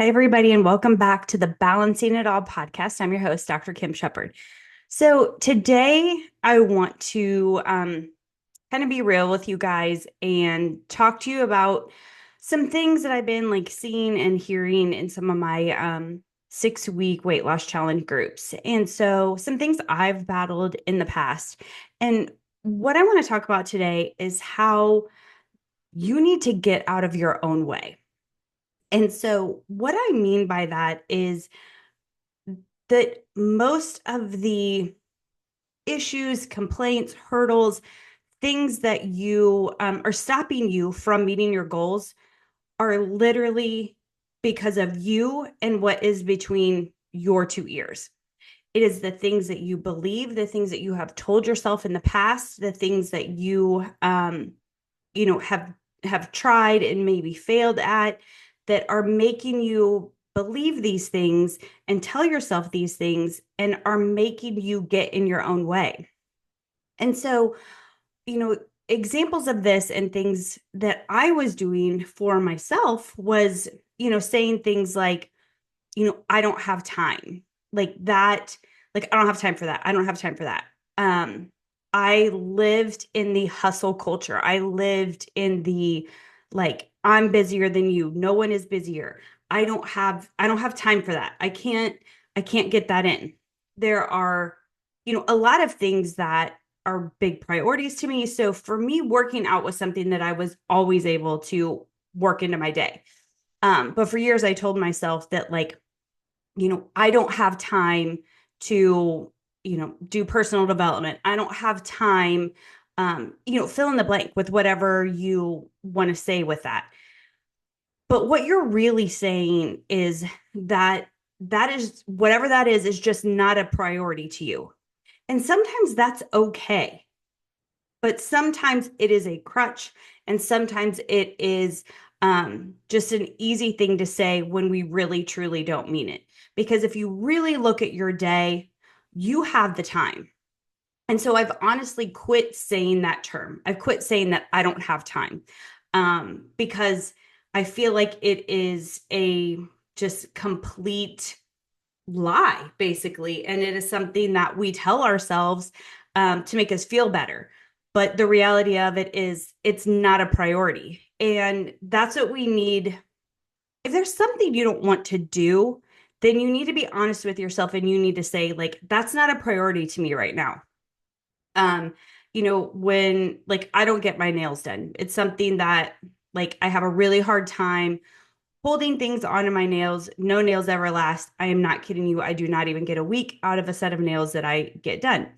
Hi, everybody, and welcome back to the Balancing It All podcast. I'm your host, Dr. Kim Sheppard. So, today I want to kind of be real with you guys and talk to you about some things that I've been like seeing and hearing in some of my 6-week weight loss challenge groups. And so, some things I've battled in the past. And what I want to talk about today is how you need to get out of your own way. And so, what I mean by that is that most of the issues, complaints, hurdles, things that you are stopping you from meeting your goals are literally because of you and what is between your two ears. It is the things that you believe, the things that you have told yourself in the past, the things that you have tried and maybe failed at that are making you believe these things and tell yourself these things and are making you get in your own way. And so, you know, examples of this and things that I was doing for myself was, saying things like, I don't have time. Like that, like I don't have time for that. I don't have time for that. Um, I lived in the hustle culture. I lived in the like I'm busier than you. No one is busier. I don't have time for that. I can't get that in. There are, a lot of things that are big priorities to me. So for me, working out was something that I was always able to work into my day. But for years I told myself that like I don't have time to, do personal development. I don't have time, fill in the blank with whatever you want to say with that. But what you're really saying is that that is whatever that is just not a priority to you. And sometimes that's okay. But sometimes it is a crutch, and sometimes it is just an easy thing to say when we really truly don't mean it. Because if you really look at your day, you have the time. And so I've honestly quit saying that term. I've quit saying that I don't have time because I feel like it is a just complete lie, basically. And it is something that we tell ourselves to make us feel better. But the reality of it is, it's not a priority. And that's what we need. If there's something you don't want to do, then you need to be honest with yourself and you need to say, like, that's not a priority to me right now. Um, when like I don't get my nails done, it's something that like I have a really hard time holding things onto my nails. No nails ever last. I am not kidding you. I do not even get a week out of a set of nails that I get done.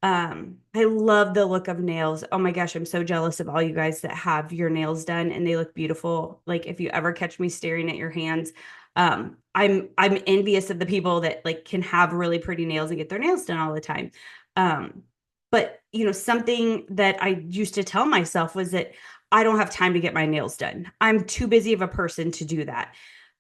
I love the look of nails. Oh my gosh, I'm so jealous of all you guys that have your nails done and they look beautiful. Like if you ever catch me staring at your hands, I'm envious of the people that like can have really pretty nails and get their nails done all the time. But something that I used to tell myself was that I don't have time to get my nails done. I'm too busy of a person to do that.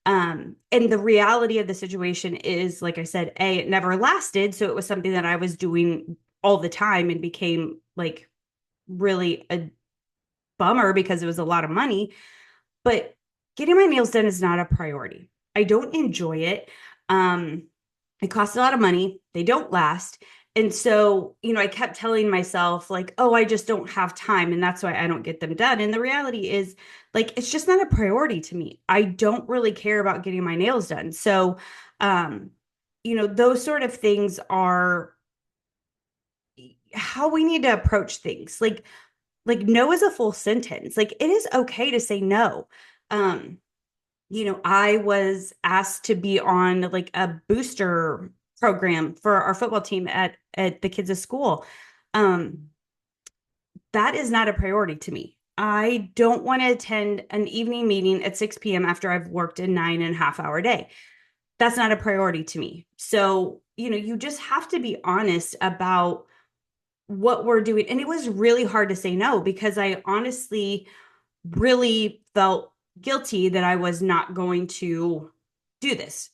And the reality of the situation is, like I said, it never lasted. So it was something that I was doing all the time and became like really a bummer because it was a lot of money. But getting my nails done is not a priority. I don't enjoy it. Um, it costs a lot of money. They don't last. And so, I kept telling myself, like, oh, I just don't have time. And that's why I don't get them done. And the reality is, like, it's just not a priority to me. I don't really care about getting my nails done. So, um, those sort of things are how we need to approach things. Like no is a full sentence. Like it is okay to say no. Um, I was asked to be on like a booster program for our football team at the kids' school. Um, that is not a priority to me. I don't want to attend an evening meeting at 6 p.m. after I've worked a 9.5 hour day. That's not a priority to me. So, you just have to be honest about what we're doing. And it was really hard to say no because I honestly really felt guilty that I was not going to do this.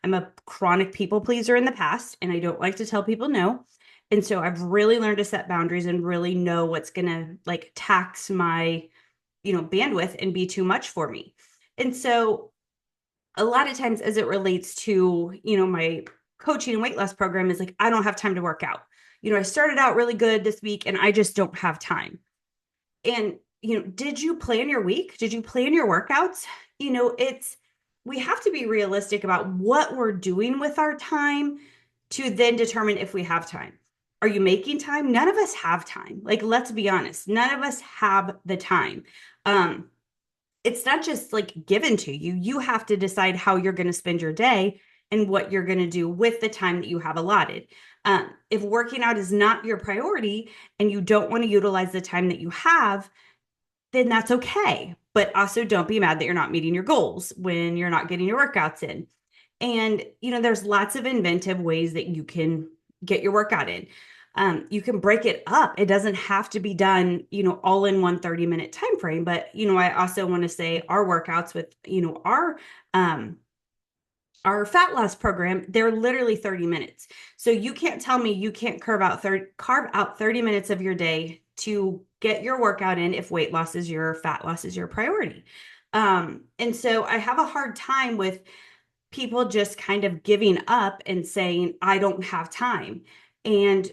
I'm a chronic people pleaser in the past, and I don't like to tell people no. And so I've really learned to set boundaries and really know what's going to like tax my, bandwidth and be too much for me. And so a lot of times as it relates to, my coaching and weight loss program is like, I don't have time to work out. I started out really good this week and I just don't have time. And, did you plan your week? Did you plan your workouts? It's, we have to be realistic about what we're doing with our time to then determine if we have time. Are you making time? None of us have time. Like, let's be honest, none of us have the time. Um, it's not just like given to you. You have to decide how you're going to spend your day and what you're going to do with the time that you have allotted. If working out is not your priority and you don't want to utilize the time that you have, then that's okay. But also don't be mad that you're not meeting your goals when you're not getting your workouts in. And, there's lots of inventive ways that you can get your workout in. You can break it up. It doesn't have to be done, all in one 30-minute time frame. But, I also want to say our workouts with, our fat loss program, they're literally 30 minutes. So you can't tell me you can't carve out 30 minutes of your day to get your workout in if weight loss is your fat loss is your priority. And so I have a hard time with people just kind of giving up and saying, I don't have time. And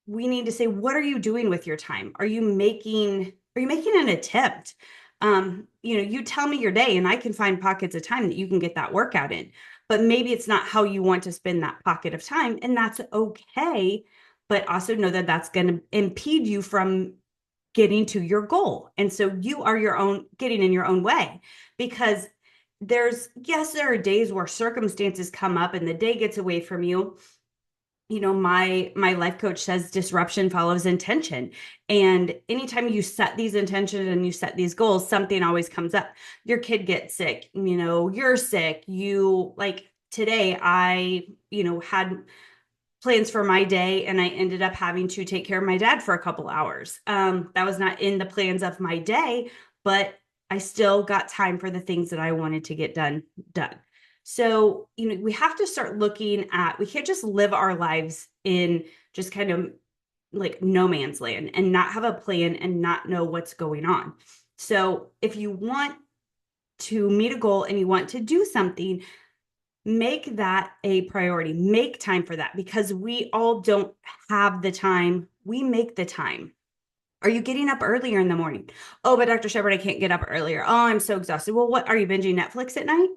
we need to say, what are you doing with your time? Are you making an attempt? You tell me your day and I can find pockets of time that you can get that workout in. But maybe it's not how you want to spend that pocket of time, and that's okay. But also know that that's going to impede you from getting to your goal. And so you are getting in your own way, because there are days where circumstances come up and the day gets away from you. My life coach says disruption follows intention. And anytime you set these intentions and you set these goals, something always comes up. Your kid gets sick, you're sick. You like today, I, had plans for my day and I ended up having to take care of my dad for a couple hours. That was not in the plans of my day, but I still got time for the things that I wanted to get done. So, we have to start looking at, we can't just live our lives in just kind of like no man's land and not have a plan and not know what's going on. So if you want to meet a goal and you want to do something, make that a priority. Make time for that, because we all don't have the time. We make the time. Are you getting up earlier in the morning? Oh, but Dr. Sheppard, I can't get up earlier. Oh, I'm so exhausted. Well, what are you binging Netflix at night?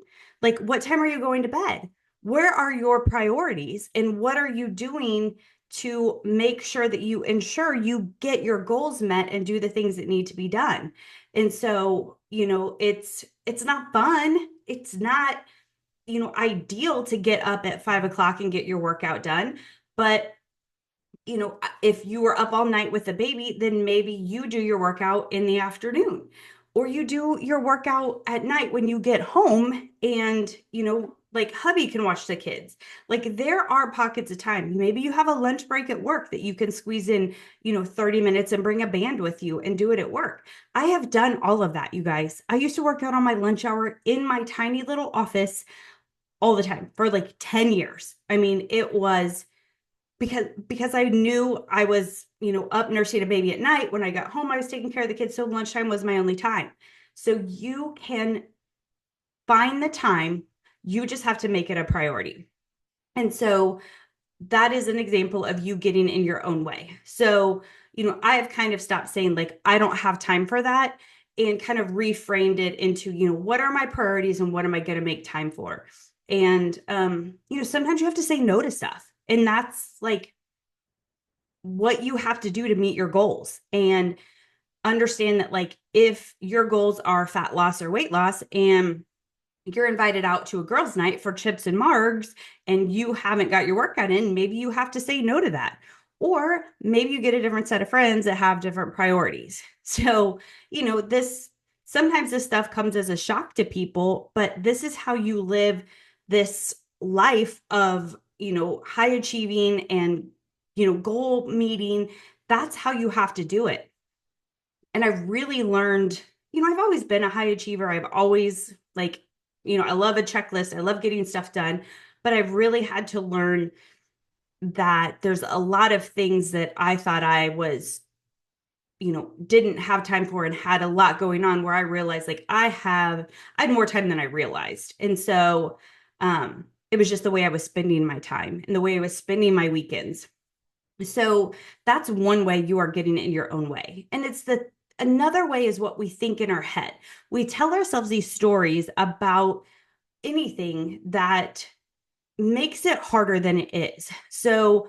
Like, what time are you going to bed? Where are your priorities and what are you doing to make sure that you ensure you get your goals met and do the things that need to be done? And so, it's not fun. It's not, ideal to get up at 5 o'clock and get your workout done. But if you were up all night with a baby, then maybe you do your workout in the afternoon, or you do your workout at night when you get home and, like hubby can watch the kids. Like there are pockets of time. Maybe you have a lunch break at work that you can squeeze in, 30 minutes and bring a band with you and do it at work. I have done all of that, you guys. I used to work out on my lunch hour in my tiny little office all the time for like 10 years. I mean, it was because I knew I was, up nursing a baby at night. When I got home, I was taking care of the kids. So lunchtime was my only time. So you can find the time. You just have to make it a priority. And so that is an example of you getting in your own way. So, I have kind of stopped saying like, I don't have time for that, and kind of reframed it into, what are my priorities and what am I going to make time for? And, sometimes you have to say no to stuff. And that's like what you have to do to meet your goals, and understand that like if your goals are fat loss or weight loss and you're invited out to a girls' night for chips and margs and you haven't got your workout in, maybe you have to say no to that. Or maybe you get a different set of friends that have different priorities. So, sometimes this stuff comes as a shock to people, but this is how you live this life of, high achieving and, goal meeting. That's how you have to do it. And I've really learned, I've always been a high achiever. I've always like, I love a checklist. I love getting stuff done, but I've really had to learn that there's a lot of things that I thought I was didn't have time for and had a lot going on, where I realized like I had more time than I realized. And so it was just the way I was spending my time and the way I was spending my weekends. So that's one way you are getting in your own way. And it's the another way is what we think in our head. We tell ourselves these stories about anything that makes it harder than it is. So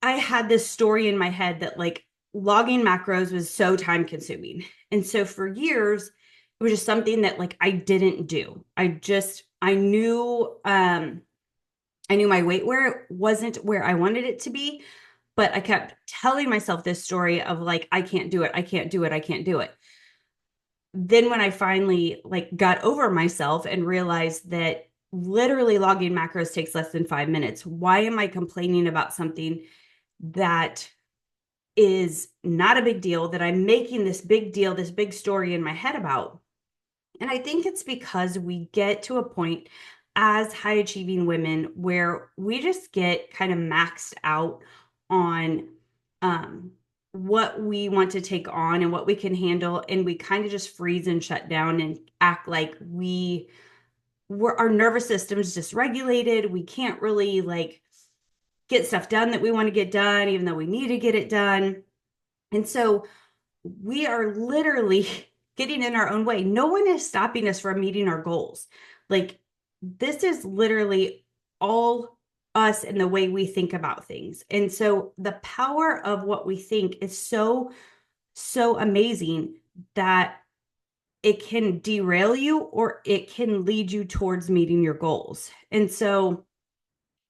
I had this story in my head that like logging macros was so time consuming. And so for years, it was just something that like I didn't do. I knew my weight where it wasn't where I wanted it to be, but I kept telling myself this story of like, I can't do it. I can't do it. I can't do it. Then when I finally like got over myself and realized that literally logging macros takes less than 5 minutes, why am I complaining about something that is not a big deal, that I'm making this big deal, this big story in my head about? And I think it's because we get to a point as high achieving women where we just get kind of maxed out on what we want to take on and what we can handle. And we kind of just freeze and shut down and act like our nervous system's dysregulated. We can't really like get stuff done that we want to get done, even though we need to get it done. And so we are literally getting in our own way. No one is stopping us from meeting our goals. Like, this is literally all us and the way we think about things. And so the power of what we think is so, so amazing that it can derail you or it can lead you towards meeting your goals. And so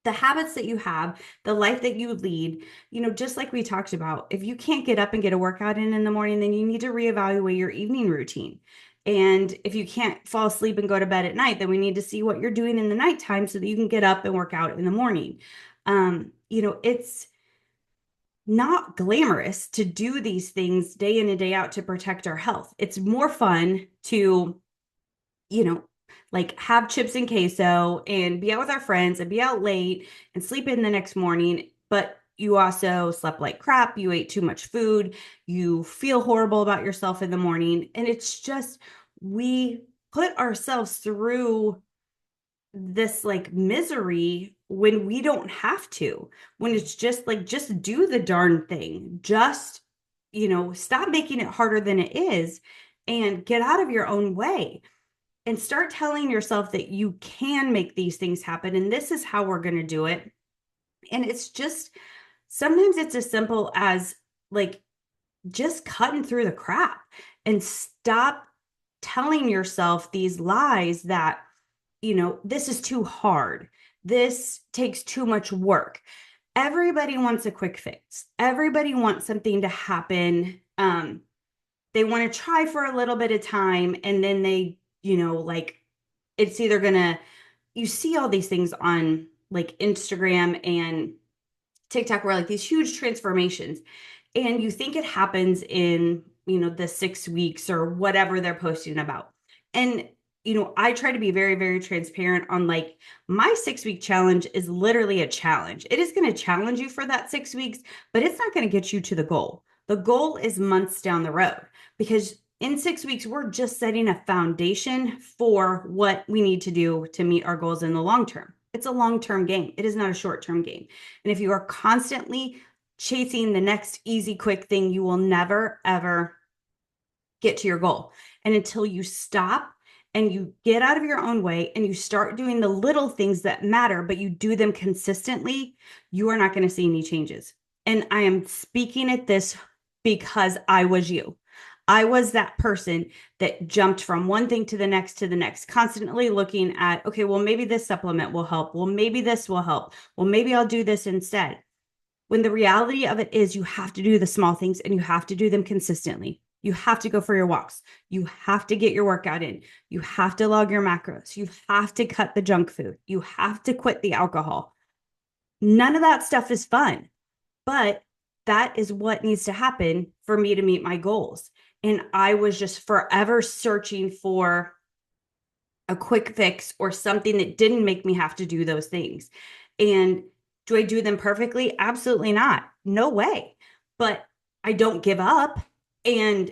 the habits that you have, the life that you lead, just like we talked about, if you can't get up and get a workout in the morning, then you need to reevaluate your evening routine. And if you can't fall asleep and go to bed at night, then we need to see what you're doing in the nighttime so that you can get up and work out in the morning. It's not glamorous to do these things day in and day out to protect our health. It's more fun to you know, like have chips and queso and be out with our friends and be out late and sleep in the next morning. But you also slept like crap. You ate too much food. You feel horrible about yourself in the morning. And it's just, we put ourselves through this like misery when we don't have to, when it's just like, just do the darn thing. Just, stop making it harder than it is and get out of your own way and start telling yourself that you can make these things happen. And this is how we're going to do it. And it's just, sometimes it's as simple as like just cutting through the crap and stop telling yourself these lies that, this is too hard. This takes too much work. Everybody wants a quick fix. Everybody wants something to happen. They want to try for a little bit of time and then they like it's either gonna, you see all these things on like Instagram and TikTok where like these huge transformations and you think it happens in, the 6 weeks or whatever they're posting about. And, I try to be very, very transparent on like my 6 week challenge is literally a challenge. It is going to challenge you for that 6 weeks, but it's not going to get you to the goal. The goal is months down the road because in 6 weeks, we're just setting a foundation for what we need to do to meet our goals in the long term. It's a long-term game. It is not a short-term game. And if you are constantly chasing the next easy, quick thing, you will never, ever get to your goal. And until you stop and you get out of your own way and you start doing the little things that matter, but you do them consistently, you are not going to see any changes. And I am speaking at this because I was you. I was that person that jumped from one thing to the next, constantly looking at, okay, well, maybe this supplement will help. Well, maybe this will help. Well, maybe I'll do this instead. When the reality of it is you have to do the small things and you have to do them consistently. You have to go for your walks. You have to get your workout in. You have to log your macros. You have to cut the junk food. You have to quit the alcohol. None of that stuff is fun, but that is what needs to happen for me to meet my goals. And I was just forever searching for a quick fix or something that didn't make me have to do those things. And do I do them perfectly? Absolutely not. No way. But I don't give up. And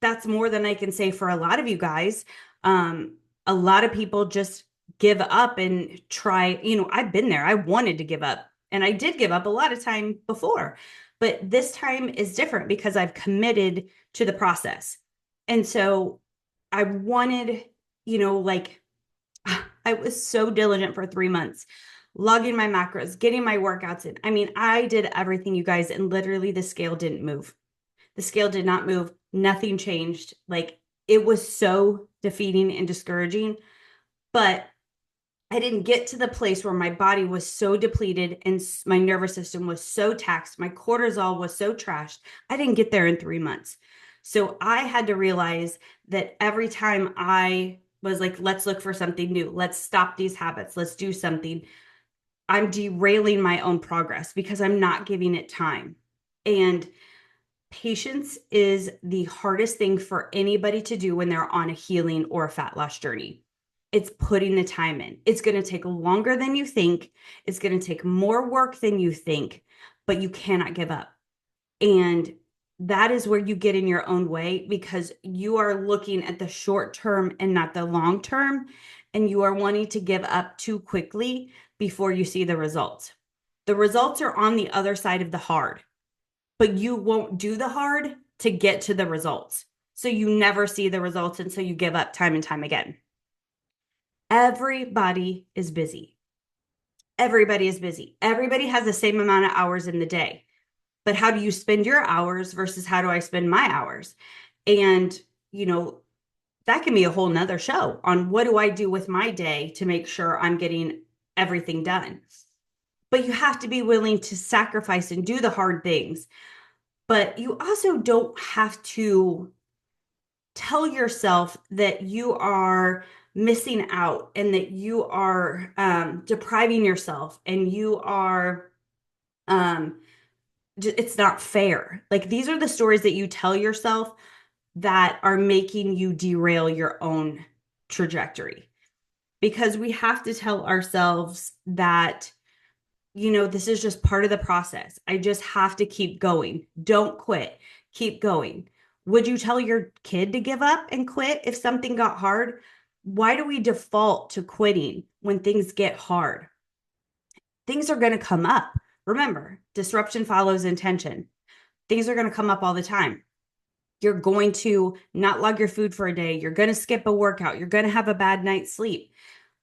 that's more than I can say for a lot of you guys. A lot of people just give up and try, I've been there. I wanted to give up and I did give up a lot of time before, but this time is different because I've committed to the process. And so I wanted, like I was so diligent for 3 months, logging my macros, getting my workouts in. I mean, I did everything, you guys, and literally the scale didn't move. The scale did not move. Nothing changed. Like it was so defeating and discouraging. But I didn't get to the place where my body was so depleted and my nervous system was so taxed. My cortisol was so trashed. I didn't get there in 3 months. So I had to realize that every time I was like, let's look for something new, let's stop these habits, let's do something, I'm derailing my own progress because I'm not giving it time. And patience is the hardest thing for anybody to do when they're on a healing or a fat loss journey. It's putting the time in. It's going to take longer than you think. It's going to take more work than you think, but you cannot give up. And that is where you get in your own way because you are looking at the short term and not the long term. And you are wanting to give up too quickly before you see the results. The results are on the other side of the hard, but you won't do the hard to get to the results. So you never see the results until you give up time and time again. Everybody is busy. Everybody is busy. Everybody has the same amount of hours in the day. But how do you spend your hours versus how do I spend my hours? And, that can be a whole nother show on what do I do with my day to make sure I'm getting everything done. But you have to be willing to sacrifice and do the hard things. But you also don't have to tell yourself that you are missing out and that you are depriving yourself and you are it's not fair. Like these are the stories that you tell yourself that are making you derail your own trajectory, because we have to tell ourselves that this is just part of the process. I just have to keep going. Don't quit. Keep going. Would you tell your kid to give up and quit if something got hard? Why do we default to quitting when things get hard? Things are going to come up. Remember, disruption follows intention. Things are going to come up all the time. You're going to not log your food for a day. You're going to skip a workout. You're going to have a bad night's sleep.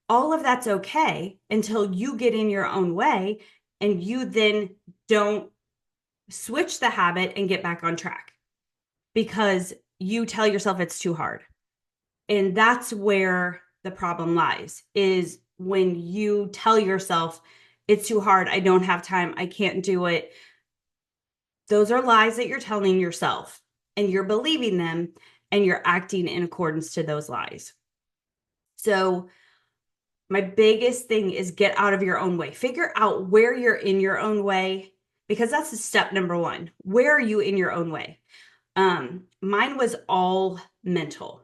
All of that's okay until you get in your own way and you then don't switch the habit and get back on track because you tell yourself it's too hard. And that's where the problem lies, is when you tell yourself it's too hard, I don't have time, I can't do it. Those are lies that you're telling yourself and you're believing them and you're acting in accordance to those lies. So my biggest thing is get out of your own way. Figure out where you're in your own way, because that's step number one. Where are you in your own way? Mine was all mental.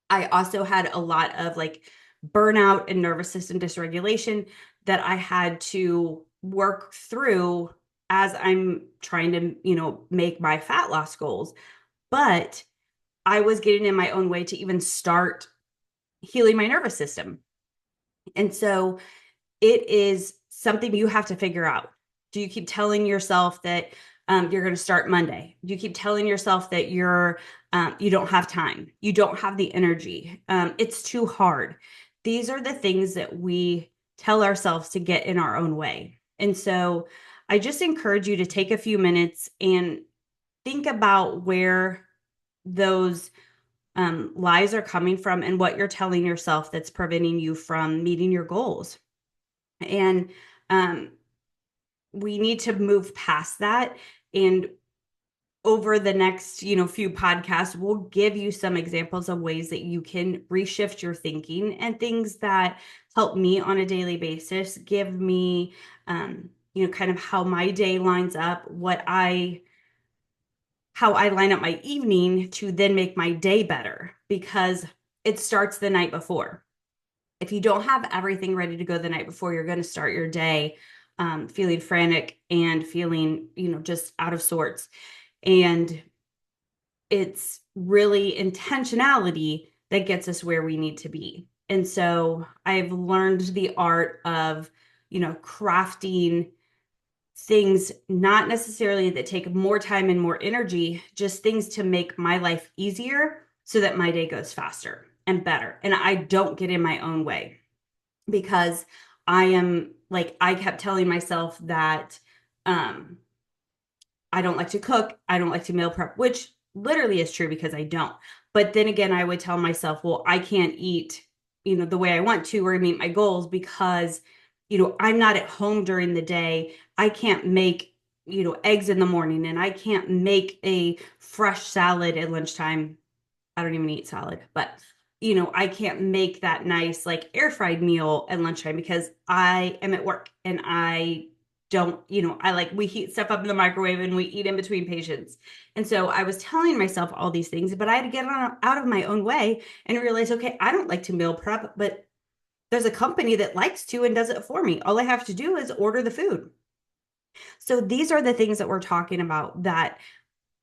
I also had a lot of like burnout and nervous system dysregulation that I had to work through as I'm trying to, make my fat loss goals. But I was getting in my own way to even start healing my nervous system. And so it is something you have to figure out. Do you keep telling yourself that you're going to start Monday? Do you keep telling yourself that you don't have time, you don't have the energy, it's too hard? These are the things that we tell ourselves to get in our own way. And so I just encourage you to take a few minutes and think about where those lies are coming from and what you're telling yourself that's preventing you from meeting your goals. And we need to move past that. And over the next, few podcasts, we'll give you some examples of ways that you can reshift your thinking and things that help me on a daily basis, give me, kind of how my day lines up, how I line up my evening to then make my day better, because it starts the night before. If you don't have everything ready to go the night before, you're going to start your day feeling frantic and feeling, just out of sorts. And it's really intentionality that gets us where we need to be. And so I've learned the art of, crafting things not necessarily that take more time and more energy, just things to make my life easier so that my day goes faster and better. And I don't get in my own way because I kept telling myself that um, I don't like to cook. I don't like to meal prep, which literally is true because I don't. But then again, I would tell myself, well, I can't eat, the way I want to or meet my goals because, I'm not at home during the day. I can't make, eggs in the morning and I can't make a fresh salad at lunchtime. I don't even eat salad, but I can't make that nice like air fried meal at lunchtime because I am at work and I don't, I like we heat stuff up in the microwave and we eat in between patients. And so I was telling myself all these things, but I had to get out of my own way and realize, okay, I don't like to meal prep, but there's a company that likes to and does it for me. All I have to do is order the food. So these are the things that we're talking about that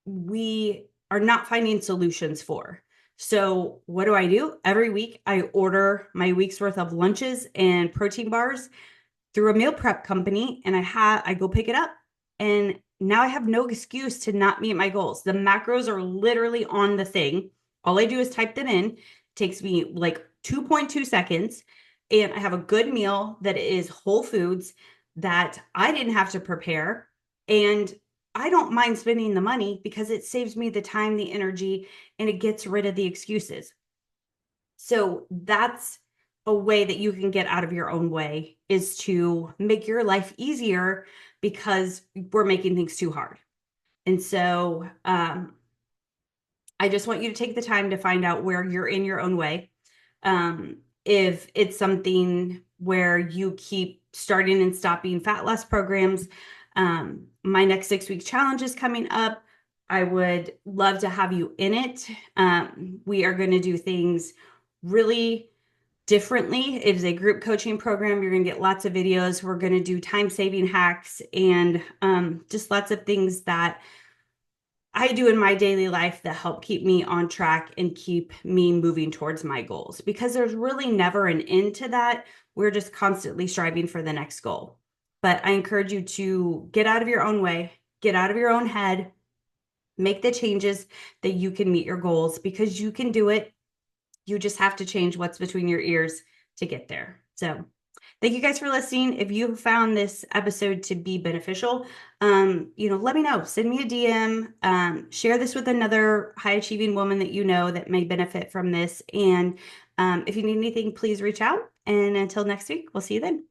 we are not finding solutions for. So, what do? Every week, I order my week's worth of lunches and protein bars through a meal prep company, and I go pick it up. And now I have no excuse to not meet my goals. The macros are literally on the thing. All I do is type them in. It takes me like 2.2 seconds, and I have a good meal that is whole foods that I didn't have to prepare. And I don't mind spending the money because it saves me the time, the energy, and it gets rid of the excuses. So that's a way that you can get out of your own way, is to make your life easier because we're making things too hard. And so I just want you to take the time to find out where you're in your own way. If it's something where you keep starting and stopping fat loss programs, my next 6 week challenge is coming up. I would love to have you in it. We are going to do things really differently. It is a group coaching program. You're going to get lots of videos. We're going to do time saving hacks and just lots of things that I do in my daily life that help keep me on track and keep me moving towards my goals, because there's really never an end to that. We're just constantly striving for the next goal. But I encourage you to get out of your own way, get out of your own head, make the changes that you can meet your goals, because you can do it. You just have to change what's between your ears to get there. So thank you guys for listening. If you found this episode to be beneficial, let me know. Send me a DM. Share this with another high achieving woman that you know that may benefit from this. And if you need anything, please reach out. And until next week, we'll see you then.